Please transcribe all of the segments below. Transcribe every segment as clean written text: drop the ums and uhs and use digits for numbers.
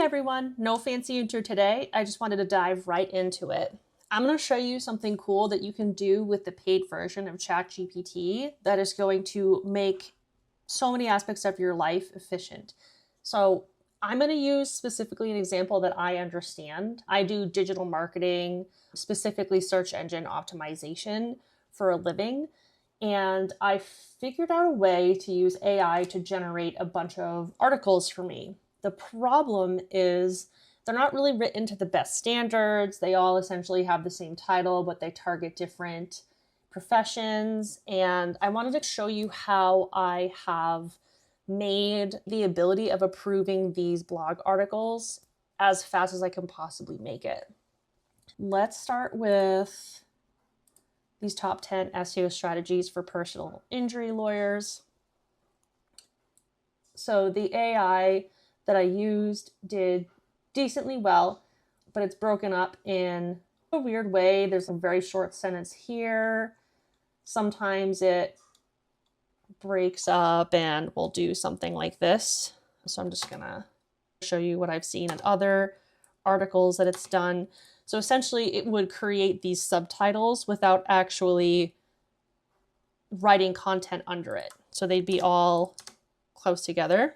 everyone, no fancy intro today. I just wanted to dive right into it. I'm going to show you something cool that you can do with the paid version of ChatGPT that is going to make so many aspects of your life efficient. So I'm going to use specifically an example that I understand. I do digital marketing, specifically search engine optimization for a living. And I figured out a way to use AI to generate a bunch of articles for me. The problem is they're not really written to the best standards. They all essentially have the same title, but they target different professions. And I wanted to show you how I have made the ability of approving these blog articles as fast as I can possibly make it. Let's start with these top 10 SEO strategies for personal injury lawyers. So the AI that I used did decently well, but it's broken up in a weird way. There's a very short sentence here. Sometimes it breaks up and we'll do something like this. So I'm just gonna show you what I've seen in other articles that it's done. So essentially it would create these subtitles without actually writing content under it. So they'd be all close together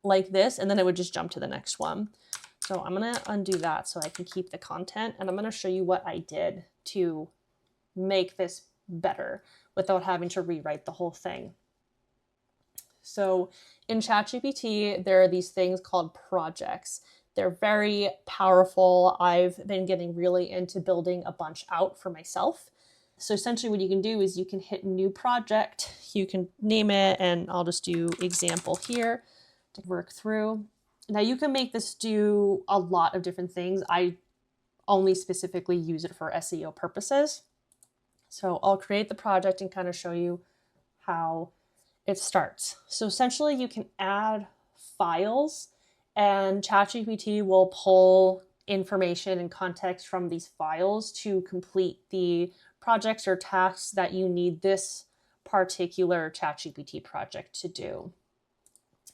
like this, and then it would just jump to the next one. So I'm gonna undo that so I can keep the content, and I'm gonna show you what I did to make this better without having to rewrite the whole thing. So in ChatGPT, there are these things called projects. They're very powerful. I've been getting really into building a bunch out for myself. So essentially what you can do is you can hit new project, you can name it, and I'll just do example here to work through. Now you can make this do a lot of different things. I only specifically use it for SEO purposes. So I'll create the project and kind of show you how it starts. So essentially you can add files and ChatGPT will pull information and context from these files to complete the projects or tasks that you need this particular ChatGPT project to do.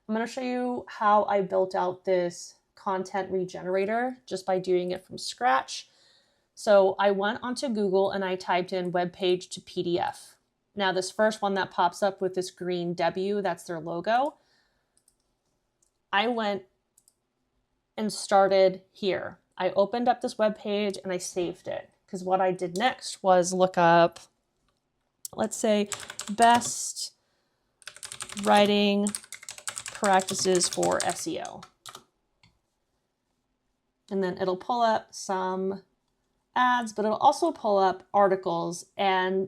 I'm going to show you how I built out this content regenerator just by doing it from scratch. So I went onto Google and I typed in web page to PDF. Now this first one that pops up with this green W, that's their logo. I went and started here. I opened up this web page and I saved it because what I did next was look up, let's say, best writing practices for SEO. And then it'll pull up some ads, but it'll also pull up articles. And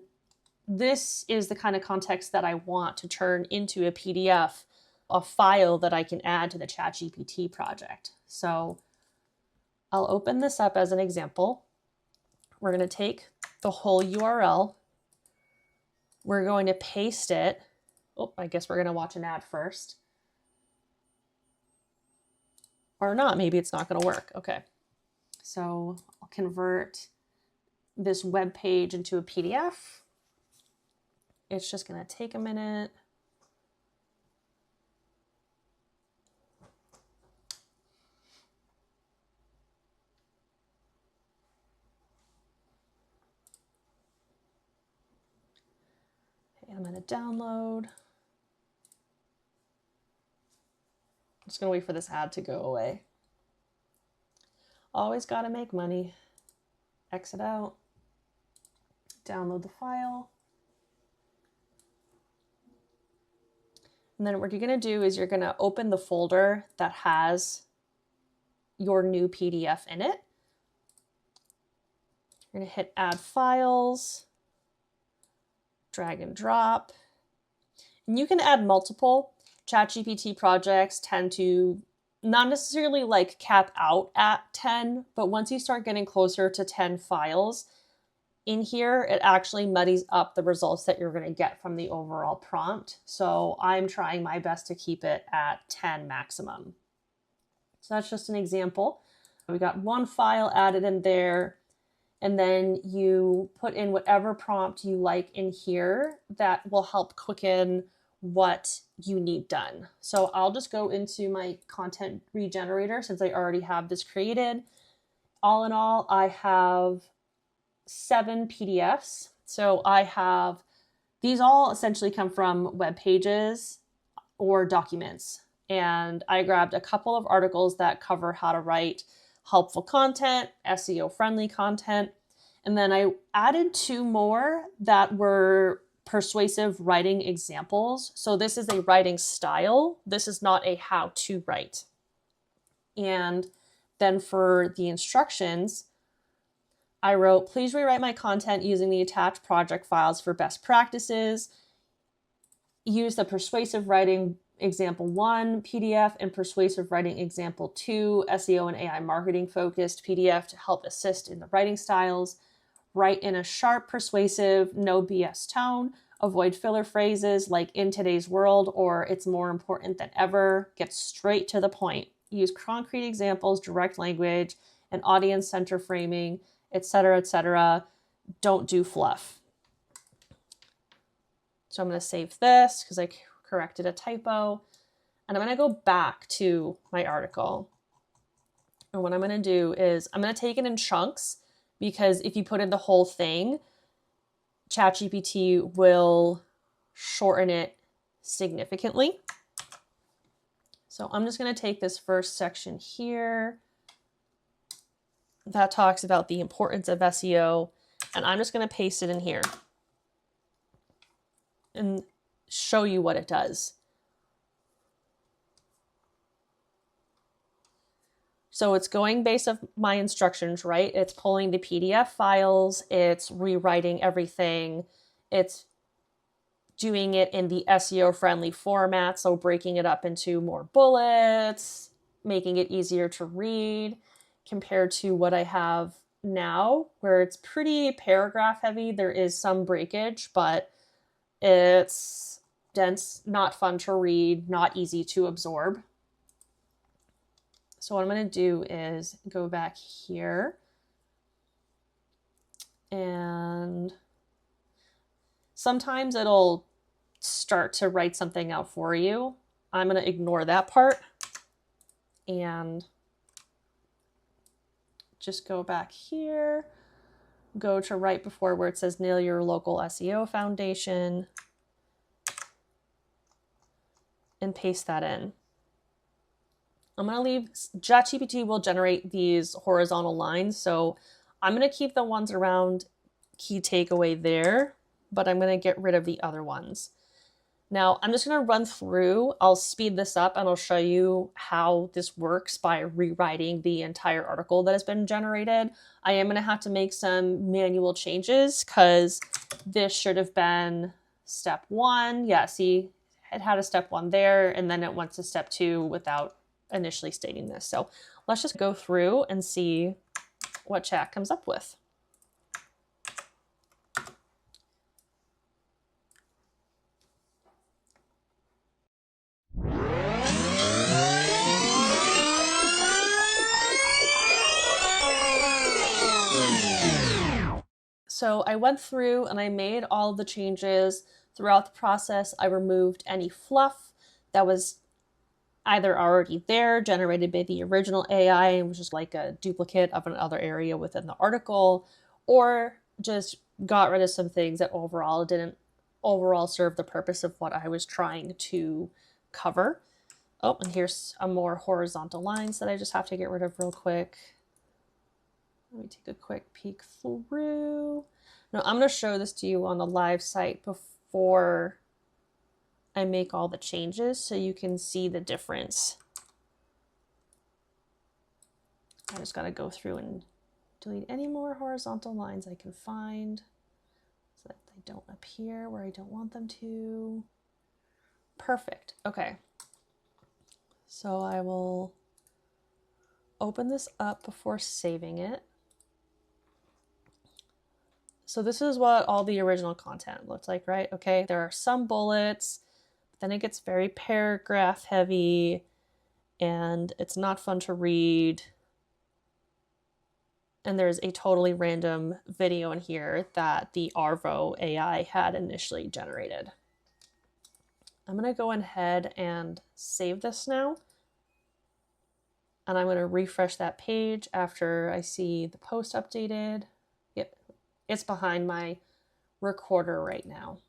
this is the kind of context that I want to turn into a PDF, a file that I can add to the ChatGPT project. So I'll open this up as an example. We're going to take the whole URL. We're going to paste it. Oh, I guess we're going to watch an ad first. Or not, maybe it's not going to work. Okay. So I'll convert this web page into a PDF. It's just going to take a minute. I'm going to download. I'm just going to wait for this ad to go away. Always got to make money. Exit out. Download the file. And then what you're going to do is you're going to open the folder that has your new PDF in it. You're going to hit add files. Drag and drop. And you can add multiple. ChatGPT projects tend to not necessarily like cap out at 10, but once you start getting closer to 10 files in here, it actually muddies up the results that you're going to get from the overall prompt. So I'm trying my best to keep it at 10 maximum. So that's just an example. We got one file added in there. And then you put in whatever prompt you like in here that will help quicken what you need done. So I'll just go into my content regenerator since I already have this created. All in all, I have 7 PDFs. So I have, these all essentially come from web pages or documents. And I grabbed a couple of articles that cover how to write helpful content, SEO friendly content. And then I added 2 more that were persuasive writing examples. So this is a writing style. This is not a how to write. And then for the instructions, I wrote, please rewrite my content using the attached project files for best practices. Use the persuasive writing example 1 PDF and persuasive writing example 2 SEO and AI marketing focused PDF to help assist in the writing styles. Write in a sharp, persuasive, no BS tone. Avoid filler phrases like in today's world or it's more important than ever. Get straight to the point. Use concrete examples, direct language, and audience center framing, etc., etc. Don't do fluff. So I'm going to save this because I corrected a typo. And I'm going to go back to my article. And what I'm going to do is I'm going to take it in chunks because if you put in the whole thing, ChatGPT will shorten it significantly. So I'm just going to take this first section here that talks about the importance of SEO, and I'm just going to paste it in here and show you what it does. So it's going based off my instructions, right? It's pulling the PDF files, it's rewriting everything, it's doing it in the SEO friendly format, so breaking it up into more bullets, making it easier to read compared to what I have now, where it's pretty paragraph heavy. There is some breakage, but it's dense, not fun to read, not easy to absorb. So what I'm going to do is go back here and sometimes it'll start to write something out for you. I'm going to ignore that part and just go back here, go to right before where it says nail your local SEO foundation and paste that in. I'm going to leave, ChatGPT will generate these horizontal lines. So I'm going to keep the ones around key takeaway there, but I'm going to get rid of the other ones. Now I'm just going to run through, I'll speed this up and I'll show you how this works by rewriting the entire article that has been generated. I am going to have to make some manual changes because this should have been step 1. Yeah, see, it had a step 1 there and then it went to step 2 without initially stating this. So let's just go through and see what chat comes up with. So I went through and I made all the changes. Throughout the process, I removed any fluff that was either already there, generated by the original AI, and was just like a duplicate of another area within the article, or just got rid of some things that overall didn't serve the purpose of what I was trying to cover. Oh, and here's a more horizontal lines that I just have to get rid of real quick. Let me take a quick peek through. Now I'm going to show this to you on the live site before I make all the changes so you can see the difference. I just got to go through and delete any more horizontal lines I can find so that they don't appear where I don't want them to. Perfect. Okay. So I will open this up before saving it. So this is what all the original content looks like, right? Okay, there are some bullets, but then it gets very paragraph heavy and it's not fun to read. And there's a totally random video in here that the Arvo AI had initially generated. I'm going to go ahead and save this now. And I'm going to refresh that page after I see the post updated. Yep, it's behind my recorder right now.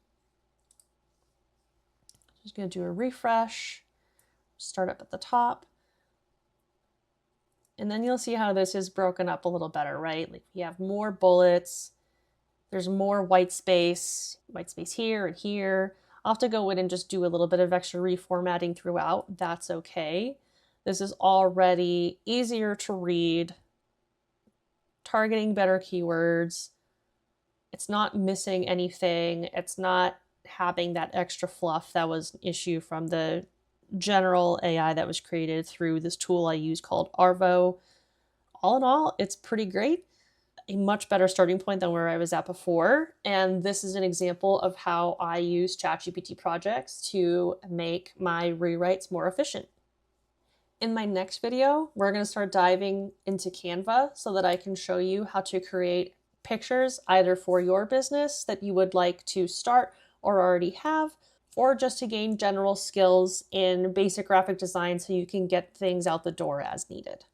Just going to do a refresh, start up at the top. And then you'll see how this is broken up a little better, right? Like you have more bullets, there's more white space here and here. I'll have to go in and just do a little bit of extra reformatting throughout. That's okay. This is already easier to read, targeting better keywords. It's not missing anything. It's not having that extra fluff that was an issue from the general AI that was created through this tool I use called Arvo. All in all, it's pretty great. A much better starting point than where I was at before. And this is an example of how I use ChatGPT Projects to make my rewrites more efficient. In my next video, we're going to start diving into Canva so that I can show you how to create pictures either for your business that you would like to start or already have, or just to gain general skills in basic graphic design so you can get things out the door as needed.